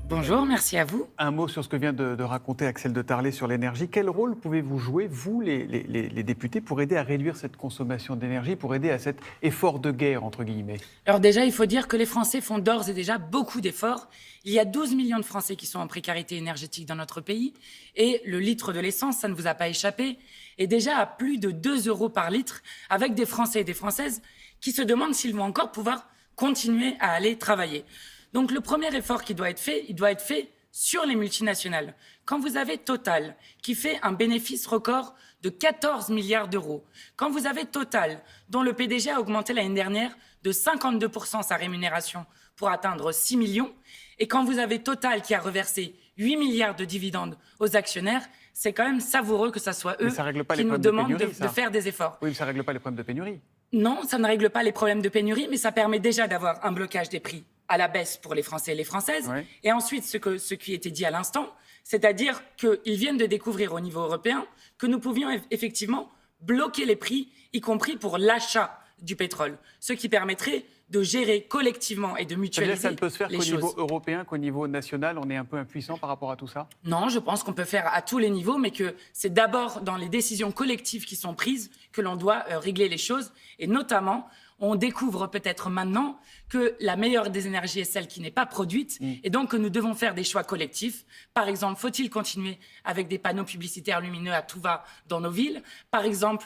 Bonjour, merci à vous. Un mot sur ce que vient de raconter Axel de Tarlé sur l'énergie. Quel rôle pouvez-vous jouer, vous, les députés, pour aider à réduire cette consommation d'énergie, pour aider à cet effort de guerre, entre guillemets? Alors déjà, il faut dire que les Français font d'ores et déjà beaucoup d'efforts. Il y a 12 millions de Français qui sont en précarité énergétique dans notre pays. Et le litre de l'essence, ça ne vous a pas échappé, est déjà à plus de 2 euros par litre, avec des Français et des Françaises qui se demandent s'ils vont encore pouvoir continuer à aller travailler. Donc le premier effort qui doit être fait, il doit être fait sur les multinationales. Quand vous avez Total, qui fait un bénéfice record de 14 milliards d'euros, quand vous avez Total, dont le PDG a augmenté l'année dernière de 52% sa rémunération pour atteindre 6 millions, et quand vous avez Total qui a reversé 8 milliards de dividendes aux actionnaires, c'est quand même savoureux que ce soit eux qui nous demandent de faire des efforts. Oui, mais ça ne règle pas les problèmes de pénurie. Non, ça ne règle pas les problèmes de pénurie, mais ça permet déjà d'avoir un blocage des prix à la baisse pour les Français et les Françaises. Oui. Et ensuite, ce qui était dit à l'instant, c'est-à-dire qu'ils viennent de découvrir au niveau européen que nous pouvions effectivement bloquer les prix, y compris pour l'achat du pétrole, ce qui permettrait de gérer collectivement et de mutualiser Ça ne peut se faire les qu'au choses. niveau européen, qu'au niveau national, on est un peu impuissant par rapport à tout ça? Non, je pense qu'on peut faire à tous les niveaux, mais que c'est d'abord dans les décisions collectives qui sont prises que l'on doit régler les choses. Et notamment, on découvre peut-être maintenant que la meilleure des énergies est celle qui n'est pas produite, et donc que nous devons faire des choix collectifs. Par exemple, faut-il continuer avec des panneaux publicitaires lumineux à tout va dans nos villes? Par exemple,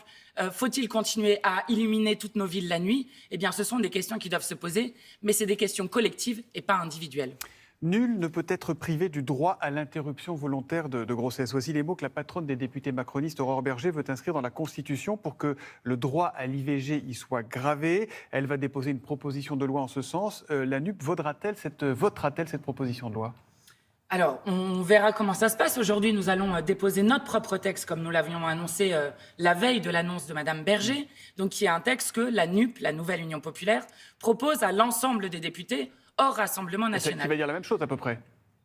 faut-il continuer à illuminer toutes nos villes la nuit? Eh bien, ce sont des questions qui doivent se poser, mais c'est des questions collectives et pas individuelles. Nul ne peut être privé du droit à l'interruption volontaire de grossesse. Voici les mots que la patronne des députés macronistes, Aurore Bergé, veut inscrire dans la Constitution pour que le droit à l'IVG y soit gravé. Elle va déposer une proposition de loi en ce sens. La NUP votera-t-elle cette proposition de loi? Alors, on verra comment ça se passe. Aujourd'hui, nous allons déposer notre propre texte, comme nous l'avions annoncé la veille de l'annonce de Madame Berger, donc qui est un texte que la NUP, la Nouvelle Union Populaire, propose à l'ensemble des députés hors Rassemblement national. Qui va dire la même chose à peu près.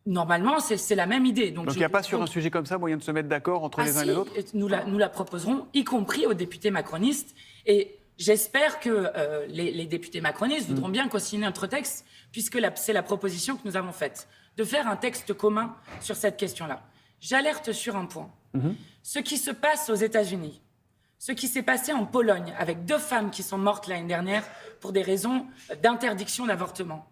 Normalement, c'est la même idée. Donc il n'y a pas sur un sujet comme ça moyen de se mettre d'accord entre les uns et les autres? Nous la proposerons, y compris aux députés macronistes. Et j'espère que les députés macronistes voudront bien co-signer notre texte, puisque c'est la proposition que nous avons faite, de faire un texte commun sur cette question-là. J'alerte sur un point. Ce qui se passe aux États-Unis, ce qui s'est passé en Pologne, avec 2 femmes qui sont mortes l'année dernière pour des raisons d'interdiction d'avortement,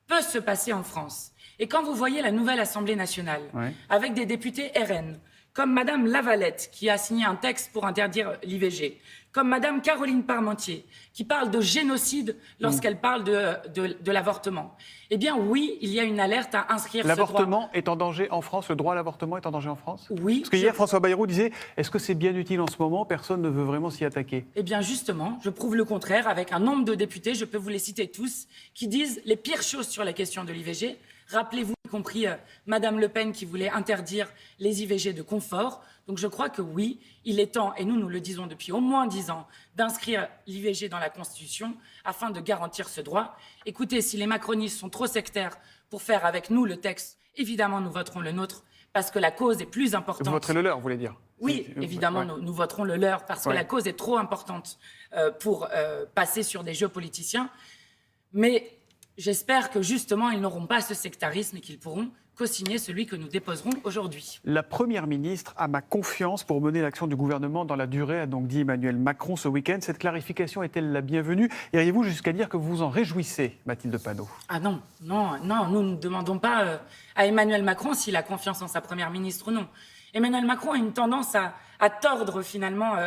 peut se passer en France. Et quand vous voyez la nouvelle Assemblée nationale, avec des députés RN, comme Madame Lavalette, qui a signé un texte pour interdire l'IVG, comme Madame Caroline Parmentier, qui parle de génocide lorsqu'elle parle de l'avortement, eh bien oui, il y a une alerte à inscrire ce droit. L'avortement est en danger en France? Le droit à l'avortement est en danger en France? Oui. Parce que hier, François Bayrou disait, est-ce que c'est bien utile en ce moment? Personne ne veut vraiment s'y attaquer. Eh bien justement, je prouve le contraire avec un nombre de députés, je peux vous les citer tous, qui disent les pires choses sur la question de l'IVG. Rappelez-vous, y compris Madame Le Pen qui voulait interdire les IVG de confort. Donc je crois que oui, il est temps, et nous le disons depuis au moins 10 ans, d'inscrire l'IVG dans la Constitution afin de garantir ce droit. Écoutez, si les macronistes sont trop sectaires pour faire avec nous le texte, évidemment nous voterons le nôtre parce que la cause est plus importante. Vous voterez le leur, vous voulez dire? Oui, évidemment, nous voterons le leur parce que la cause est trop importante pour passer sur des jeux politiciens. Mais j'espère que justement, ils n'auront pas ce sectarisme et qu'ils pourront co-signer celui que nous déposerons aujourd'hui. La Première ministre a ma confiance pour mener l'action du gouvernement dans la durée, a donc dit Emmanuel Macron ce week-end. Cette clarification est-elle la bienvenue? Iriez-vous jusqu'à dire que vous vous en réjouissez, Mathilde Panot? Ah non, nous ne demandons pas à Emmanuel Macron s'il a confiance en sa Première ministre ou non. Emmanuel Macron a une tendance à tordre finalement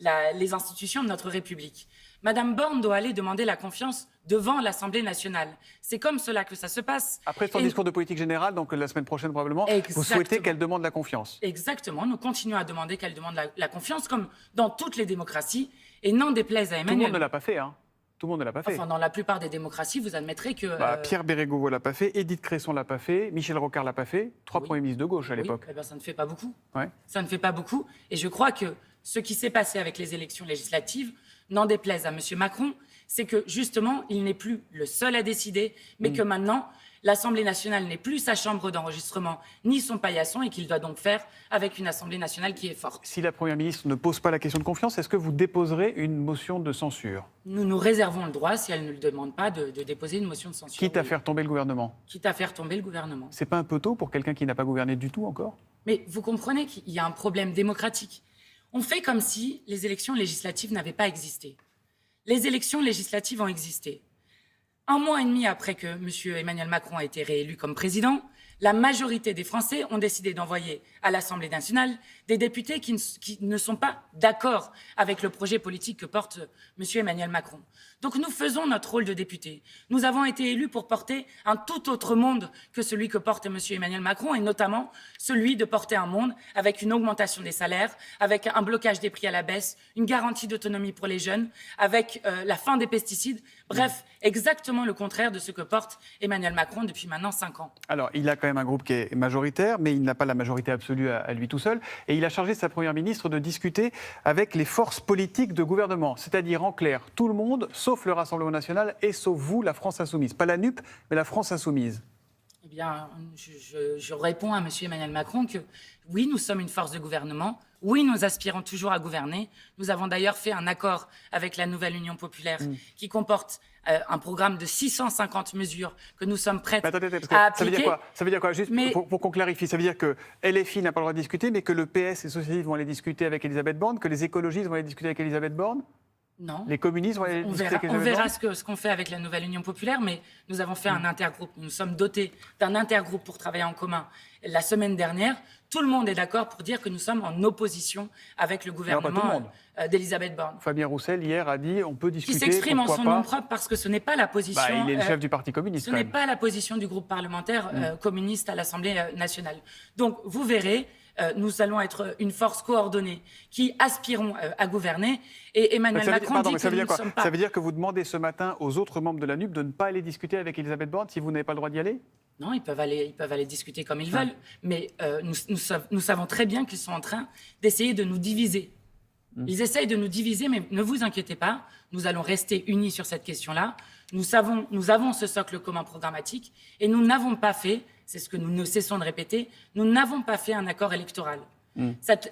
les institutions de notre République. Madame Borne doit aller demander la confiance devant l'Assemblée nationale. C'est comme cela que ça se passe. Après son discours de politique générale, donc la semaine prochaine probablement, vous souhaitez qu'elle demande la confiance? Exactement, nous continuons à demander qu'elle demande la confiance, comme dans toutes les démocraties, et n'en déplaise à Emmanuel. Tout le monde ne l'a pas fait, hein. Tout le monde ne l'a pas fait. Enfin, dans la plupart des démocraties, vous admettrez que... Pierre Bérégovoy l'a pas fait, Édith Cresson l'a pas fait, Michel Rocard l'a pas fait, 3 premiers ministres de gauche à l'époque. Eh bien, ça ne fait pas beaucoup. Ouais. Ça ne fait pas beaucoup. Et je crois que ce qui s'est passé avec les élections législatives, n'en déplaise à M. Macron, c'est que justement, il n'est plus le seul à décider, mais que maintenant, l'Assemblée nationale n'est plus sa chambre d'enregistrement, ni son paillasson, et qu'il doit donc faire avec une Assemblée nationale qui est forte. Si la Première ministre ne pose pas la question de confiance, est-ce que vous déposerez une motion de censure? Nous nous réservons le droit, si elle ne le demande pas, de déposer une motion de censure. Quitte à faire tomber le gouvernement? Quitte à faire tomber le gouvernement. C'est pas un peu tôt pour quelqu'un qui n'a pas gouverné du tout encore? Mais vous comprenez qu'il y a un problème démocratique. On fait comme si les élections législatives n'avaient pas existé. Les élections législatives ont existé. 1 mois et demi après que M. Emmanuel Macron a été réélu comme président, la majorité des Français ont décidé d'envoyer à l'Assemblée nationale des députés qui ne sont pas d'accord avec le projet politique que porte M. Emmanuel Macron. Donc nous faisons notre rôle de député. Nous avons été élus pour porter un tout autre monde que celui que porte M. Emmanuel Macron, et notamment celui de porter un monde avec une augmentation des salaires, avec un blocage des prix à la baisse, une garantie d'autonomie pour les jeunes, avec la fin des pesticides. Bref, exactement le contraire de ce que porte Emmanuel Macron depuis maintenant 5 ans. Alors, il a quand même un groupe qui est majoritaire, mais il n'a pas la majorité absolue à lui tout seul. Et il a chargé sa première ministre de discuter avec les forces politiques de gouvernement. C'est-à-dire, en clair, tout le monde, sauf le Rassemblement national et sauf vous, la France insoumise. Pas la NUP, mais la France insoumise. Eh bien, je réponds à M. Emmanuel Macron que oui, nous sommes une force de gouvernement. Oui, nous aspirons toujours à gouverner. Nous avons d'ailleurs fait un accord avec la nouvelle Union populaire qui comporte un programme de 650 mesures que nous sommes prêts à appliquer. Ça veut dire quoi? Juste pour qu'on clarifie, ça veut dire que LFI n'a pas le droit de discuter, mais que le PS et les socialistes vont aller discuter avec Elisabeth Borne, que les écologistes vont aller discuter avec Elisabeth Borne? Non. Les communistes vont aller discuter avec Elisabeth Borne? On verra ce qu'on fait avec la nouvelle Union populaire, mais nous avons fait un intergroupe. Nous sommes dotés d'un intergroupe pour travailler en commun la semaine dernière. Tout le monde est d'accord pour dire que nous sommes en opposition avec le gouvernement d'Elisabeth Borne. Fabien Roussel, hier, a dit on peut discuter. Qui s'exprime en son nom propre parce que ce n'est pas la position. Il est le chef du Parti communiste. Ce n'est pas la position du groupe parlementaire communiste à l'Assemblée nationale. Donc, vous verrez. Nous allons être une force coordonnée qui aspirons à gouverner. Et Emmanuel Macron dit que nous ne sommes pas... Ça veut dire que vous demandez ce matin aux autres membres de la NUP de ne pas aller discuter avec Elisabeth Borne si vous n'avez pas le droit d'y aller? Non, ils peuvent aller discuter comme ils veulent. Mais nous savons très bien qu'ils sont en train d'essayer de nous diviser. Ils essayent de nous diviser, mais ne vous inquiétez pas, nous allons rester unis sur cette question-là. Nous avons ce socle commun programmatique et nous n'avons pas fait, c'est ce que nous ne cessons de répéter, nous n'avons pas fait un accord électoral.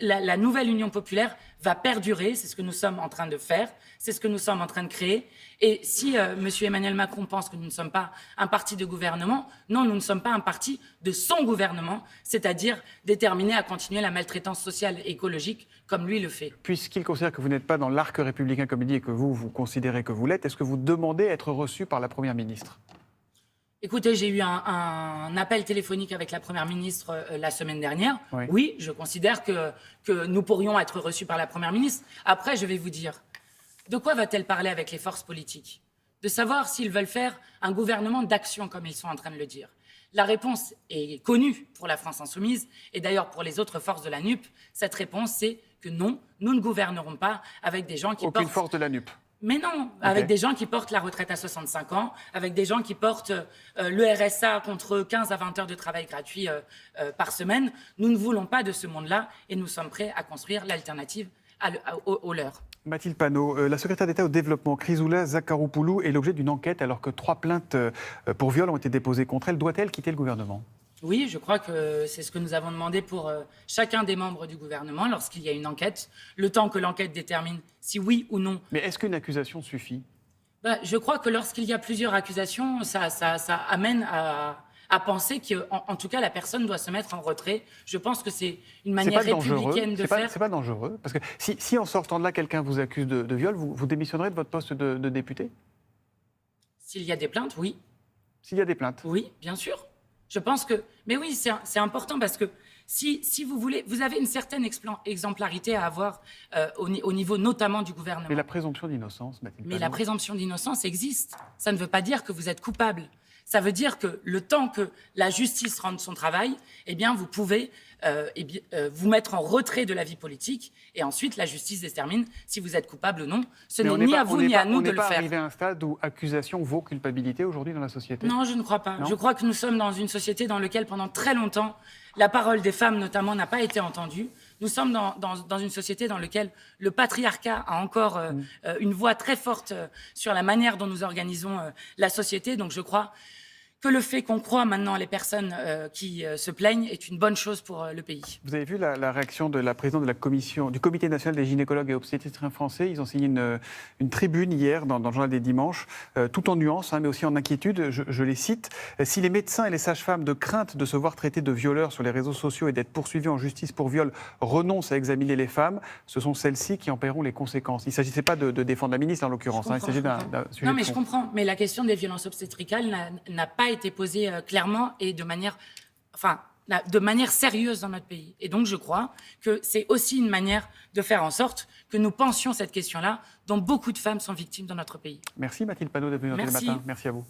La nouvelle Union populaire va perdurer, c'est ce que nous sommes en train de faire, c'est ce que nous sommes en train de créer. Et si M. Emmanuel Macron pense que nous ne sommes pas un parti de gouvernement, non, nous ne sommes pas un parti de son gouvernement, c'est-à-dire déterminé à continuer la maltraitance sociale et écologique comme lui le fait. Puisqu'il considère que vous n'êtes pas dans l'arc républicain comme il dit et que vous considérez que vous l'êtes, est-ce que vous demandez à être reçu par la Première ministre? Écoutez, j'ai eu un appel téléphonique avec la Première ministre la semaine dernière. Oui, je considère que nous pourrions être reçus par la Première ministre. Après, je vais vous dire, de quoi va-t-elle parler avec les forces politiques? De savoir s'ils veulent faire un gouvernement d'action, comme ils sont en train de le dire. La réponse est connue pour la France insoumise, et d'ailleurs pour les autres forces de la NUP. Cette réponse, c'est que non, nous ne gouvernerons pas avec des gens qui Aucune force de la NUP. Mais non, avec des gens qui portent la retraite à 65 ans, avec des gens qui portent le RSA contre 15 à 20 heures de travail gratuit par semaine. Nous ne voulons pas de ce monde-là et nous sommes prêts à construire l'alternative au leur. Mathilde Panot, la secrétaire d'État au développement, Chrysoula Zakharopoulou, est l'objet d'une enquête alors que 3 plaintes pour viol ont été déposées contre elle. Doit-elle quitter le gouvernement? Oui, je crois que c'est ce que nous avons demandé pour chacun des membres du gouvernement lorsqu'il y a une enquête, le temps que l'enquête détermine si oui ou non. Mais est-ce qu'une accusation suffit? Je crois que lorsqu'il y a plusieurs accusations, ça amène à penser qu'en tout cas, la personne doit se mettre en retrait. Je pense que c'est une manière républicaine de faire. C'est pas dangereux? Parce que si en sortant de là, quelqu'un vous accuse de viol, vous démissionnerez de votre poste de député? S'il y a des plaintes, oui. S'il y a des plaintes? Oui, bien sûr. Je pense que... Mais oui, c'est important parce que si vous voulez... Vous avez une certaine exemplarité à avoir au niveau notamment du gouvernement. Mais la présomption d'innocence, Mathilde Panot. Mais la présomption d'innocence existe. Ça ne veut pas dire que vous êtes coupable. Ça veut dire que le temps que la justice rende son travail, eh bien, vous pouvez vous mettre en retrait de la vie politique et ensuite la justice détermine si vous êtes coupable ou non. Ce n'est ni à vous ni à nous de le faire. On n'est pas arrivé à un stade où accusation vaut culpabilité aujourd'hui dans la société? Non, je ne crois pas. Je crois que nous sommes dans une société dans laquelle pendant très longtemps, la parole des femmes notamment n'a pas été entendue. Nous sommes dans une société dans laquelle le patriarcat a encore une voix très forte sur la manière dont nous organisons la société. Donc je crois que le fait qu'on croit maintenant les personnes qui se plaignent est une bonne chose pour le pays. Vous avez vu la réaction de la présidente de la commission du Comité national des gynécologues et obstétriciens français. Ils ont signé une tribune hier dans le journal des dimanches, tout en nuances, mais aussi en inquiétude. Je les cite. Si les médecins et les sages-femmes, de crainte de se voir traités de violeurs sur les réseaux sociaux et d'être poursuivis en justice pour viol, renoncent à examiner les femmes, ce sont celles-ci qui en paieront les conséquences. Il ne s'agissait pas de défendre la ministre en l'occurrence. Il s'agit d'un sujet. Non, mais je comprends. Mais la question des violences obstétricales n'a pas été posée clairement et de manière sérieuse dans notre pays. Et donc, je crois que c'est aussi une manière de faire en sorte que nous pensions cette question-là, dont beaucoup de femmes sont victimes dans notre pays. Merci Mathilde Panot d'être venue dans le matin. Merci à vous.